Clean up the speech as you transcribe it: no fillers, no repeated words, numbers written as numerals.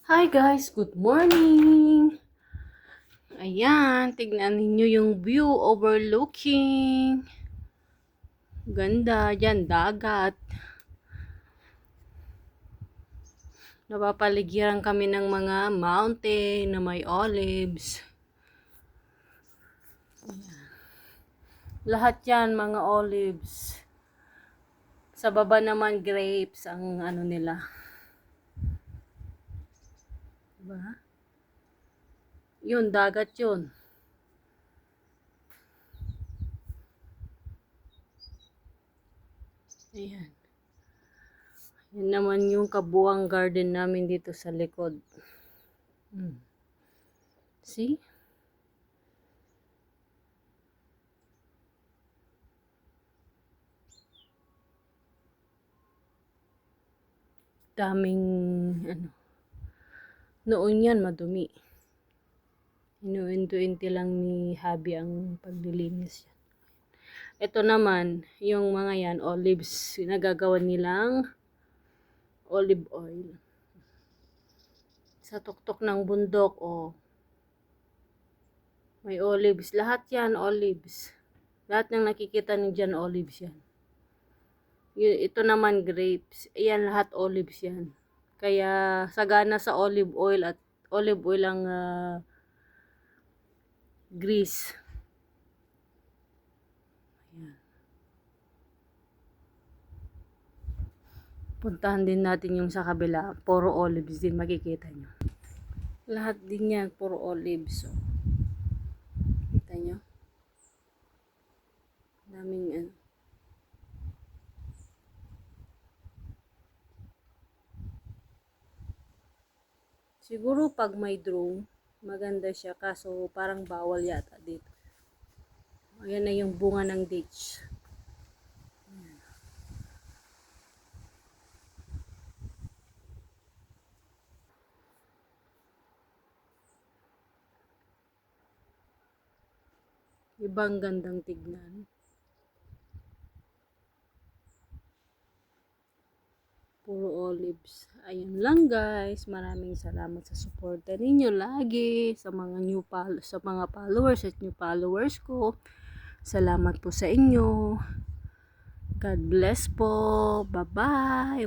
Hi guys, good morning! Ayan, tignan ninyo yung view overlooking. Ganda, dyan dagat. Napapaligiran kami ng mga mountain na may olives. Lahat yan mga olives. Sa baba naman grapes ang ano nila. Diba? Yun, dagat yun. Ayan. Yan naman yung kabuang garden namin dito sa likod. See? Daming ano. Noon yan madumi. Inuinti lang ni Habi ang paglilinis yan. Ito naman, yung mga yan, olives. Nagagawa nilang olive oil. Sa tuktok ng bundok, oh. May olives. Lahat yan, olives. Lahat ng nakikita niyo dyan, olives yan. Ito naman, grapes. Ayan, lahat olives yan. Kaya, sagana sa olive oil at olive oil ang grease. Ayan. Puntahan din natin yung sa kabila. Puro olives din makikita nyo. Lahat din yan, puro olives. So, kita nyo? Daming ano. Siguro pag may drone, maganda siya. Kaso parang bawal yata dito. Ayan na yung bunga ng dates. Ibang gandang tignan. Puro olives. Ayun lang guys. Maraming salamat sa suporta ninyo lagi sa mga sa mga followers at new followers ko. Salamat po sa inyo. God bless po. Bye-bye.